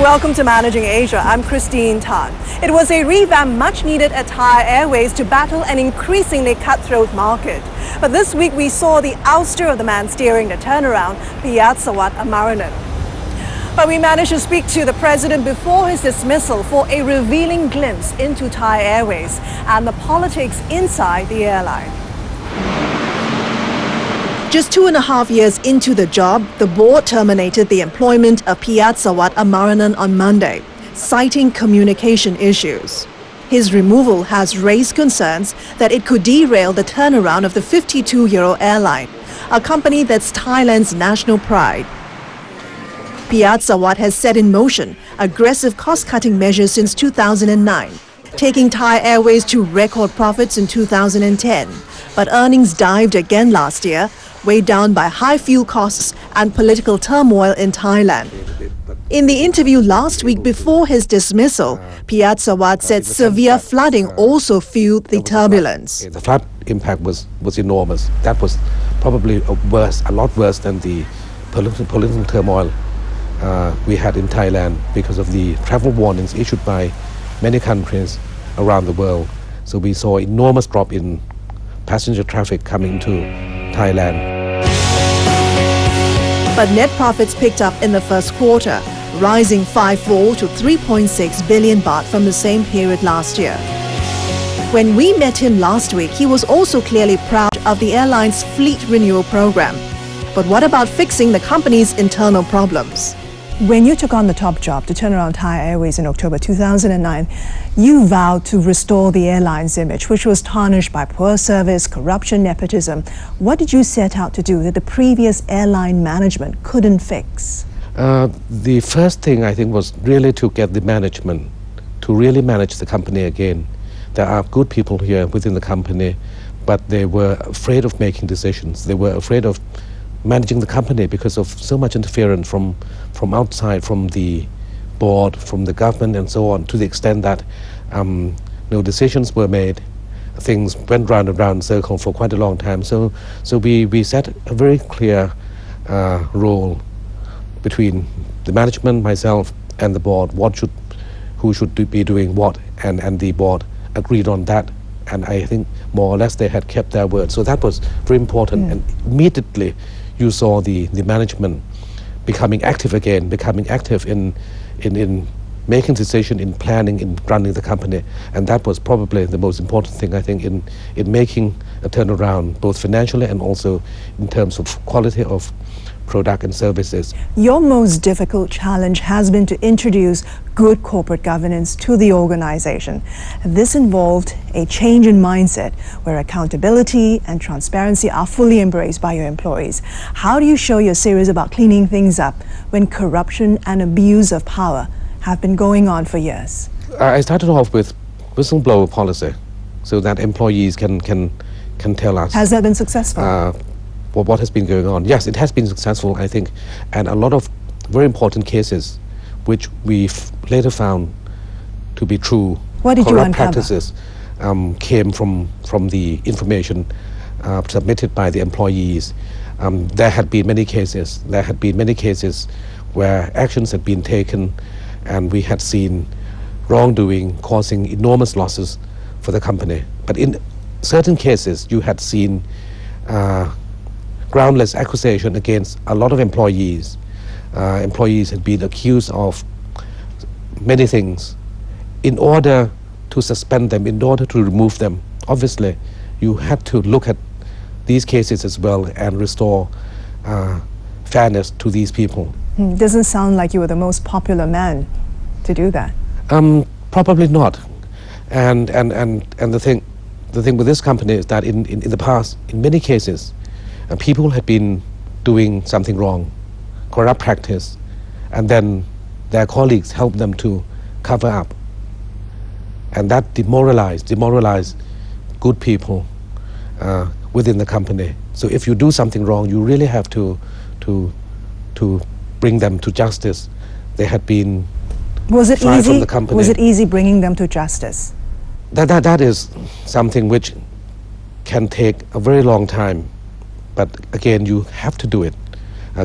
Welcome to Managing Asia. I'm Christine Tan. It was a revamp much needed at Thai Airways to battle an increasingly cutthroat market. But this week we saw the ouster of the man steering the turnaround, Piyasvasti. But we managed to speak to the president before his dismissal for a revealing glimpse into Thai Airways and the politics inside the airline. Just 2.5 years into the job, the board terminated the employment of Piyasvasti on Monday, citing communication issues. His removal has raised concerns that it could derail the turnaround of the 52-year-old airline, a company that's Thailand's national pride. Piyasvasti has set in motion aggressive cost-cutting measures since 2009, taking Thai Airways to record profits in 2010. But earnings dived again last year, weighed down by high fuel costs and political turmoil in Thailand. In the interview last week before his dismissal, Piyasvasti said severe flooding also fueled the turbulence. The flood impact was enormous. That was probably a lot worse than the political turmoil we had in Thailand because of the travel warnings issued by many countries around the world. So we saw enormous drop in passenger traffic coming to Thailand. But net profits picked up in the first quarter, rising 5-4 to 3.6 billion baht from the same period last year. When we met him last week, he was also clearly proud of the airline's fleet renewal program. But what about fixing the company's internal problems? When you took on the top job to turn around Thai Airways in October 2009, you vowed to restore the airline's image, which was tarnished by poor service, corruption, nepotism. What did you set out to do that the previous airline management couldn't fix? The first thing I think was really to get the management to really manage the company again. There are good people here within the company, but they were afraid of making decisions. They were afraid of managing the company because of so much interference from outside, from the board, from the government and so on, to the extent that no decisions were made. Things went round and round in circle for quite a long time. So we set a very clear role between the management, myself and the board, who should be doing what, and the board agreed on that. And I think more or less they had kept their word. So that was very important. And immediately you saw the management becoming active again, becoming active in making decisions, in planning, in running the company. And that was probably the most important thing, I think, in making a turnaround, both financially and also in terms of quality of product and services. Your most difficult challenge has been to introduce good corporate governance to the organization. This involved a change in mindset where accountability and transparency are fully embraced by your employees. How do you show you're serious about cleaning things up when corruption and abuse of power have been going on for years? I started off with whistleblower policy so that employees can tell us. Has that been successful? What has been going on. Yes, it has been successful, I think, and a lot of very important cases which we've later found to be true. What did you uncover? Corrupt practices came from the information submitted by the employees. There had been many cases. There had been many cases where actions had been taken and we had seen wrongdoing causing enormous losses for the company. But in certain cases you had seen groundless accusation against a lot of employees. Employees had been accused of many things. In order to suspend them, in order to remove them, obviously you had to look at these cases as well and restore fairness to these people. Doesn't sound like you were the most popular man to do that. Probably not. And the thing with this company is that in the past, in many cases, people had been doing something wrong, corrupt practice, and then their colleagues helped them to cover up. And that demoralized good people within the company. So if you do something wrong, you really have to bring them to justice. They had been fired from the company. Was it easy bringing them to justice? That is something which can take a very long time. But again, you have to do it.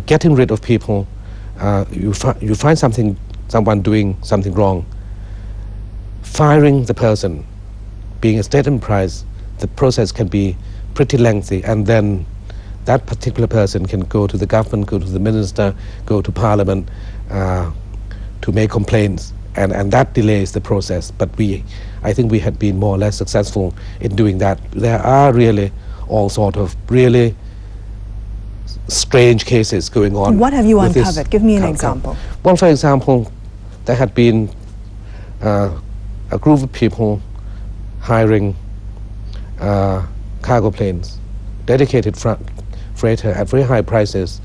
Getting rid of people, you find something someone doing something wrong, firing the person, being a state enterprise, the process can be pretty lengthy, and then that particular person can go to the government, go to the minister, go to parliament to make complaints, and that delays the process. But I think we had been more or less successful in doing that. There are really all sort of really strange cases going on. What have you uncovered? Give me an example. Well, for example, there had been a group of people hiring cargo planes, dedicated freighter at very high prices,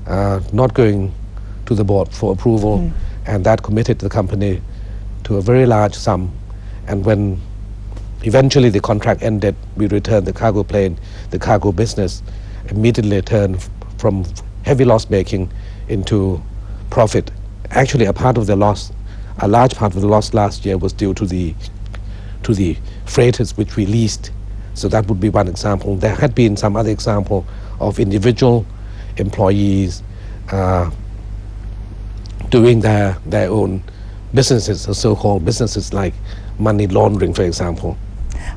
not going to the board for approval, and that committed the company to a very large sum. And when eventually the contract ended, we returned the cargo plane, the cargo business immediately turned from heavy loss making into profit. Actually, a large part of the loss last year was due to the freighters which we leased. So that would be one example. There had been some other example of individual employees doing their own businesses, or so-called businesses like money laundering, for example.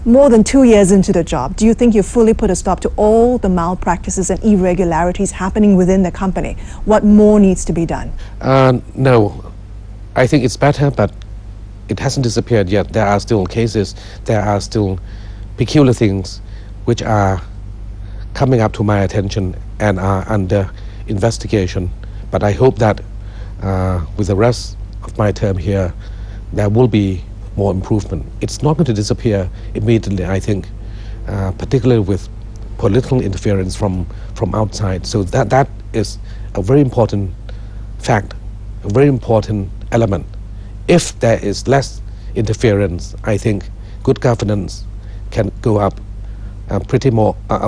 More than 2 years into the job, do you think you've fully put a stop to all the malpractices and irregularities happening within the company? What more needs to be done? No. I think it's better, but it hasn't disappeared yet. There are still cases, there are still peculiar things which are coming up to my attention and are under investigation. But I hope that with the rest of my term here, there will be more improvement. It's not going to disappear immediately, I think, particularly with political interference from outside. So that is a very important fact, a very important element. If there is less interference, I think good governance can go up a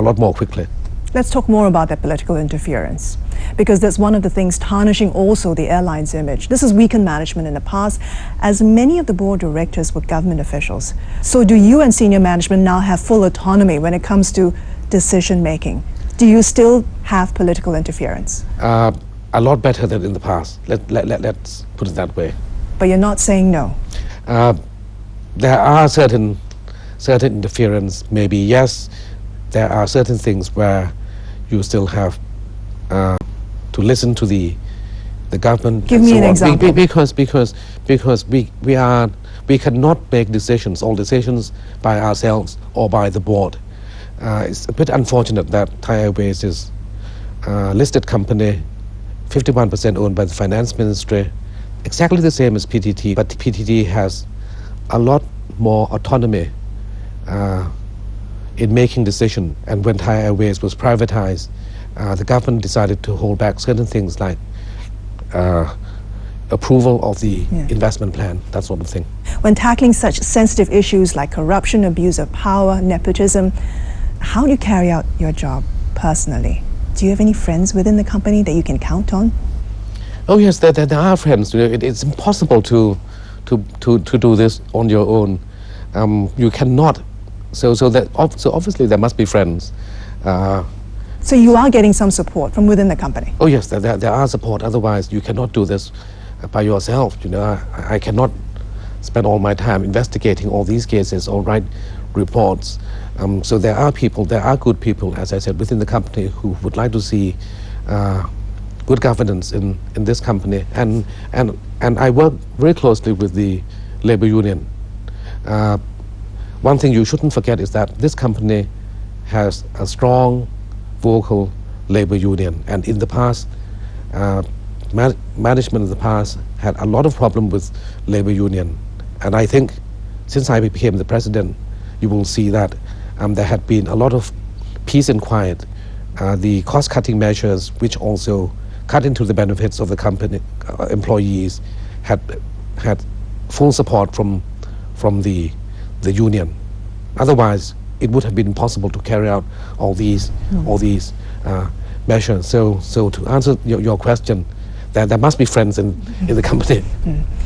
lot more quickly. Let's talk more about that political interference, because that's one of the things tarnishing also the airline's image. This has weakened management in the past, as many of the board directors were government officials. So do you and senior management now have full autonomy when it comes to decision making? Do you still have political interference? A lot better than in the past. Let's put it that way. But you're not saying no? There are certain interference, maybe yes. There are certain things where you still have to listen to the government. Give me an example. Because we cannot make all decisions by ourselves or by the board. It's a bit unfortunate that Thai Airways is a listed company, 51% owned by the finance ministry, exactly the same as PTT, but PTT has a lot more autonomy in making decisions. And when Thai Airways was privatized, the government decided to hold back certain things like approval of the investment plan, that sort of thing. When tackling such sensitive issues like corruption, abuse of power, nepotism, how do you carry out your job personally? Do you have any friends within the company that you can count on? Oh yes, there are friends. It's impossible to do this on your own. You cannot. So obviously there must be friends. So you are getting some support from within the company? Oh yes, there are support. Otherwise you cannot do this by yourself. I cannot spend all my time investigating all these cases or write reports. So there are good people, as I said, within the company who would like to see good governance in this company, and I work very closely with the labor union. One thing you shouldn't forget is that this company has a strong, vocal labor union, and in the past, management in the past had a lot of problem with labor union, and I think since I became the president, you will see that there had been a lot of peace and quiet. The cost-cutting measures, which also cut into the benefits of the company employees, had full support from the union. Otherwise, it would have been impossible to carry out all these measures. So to answer your question, there must be friends in the company.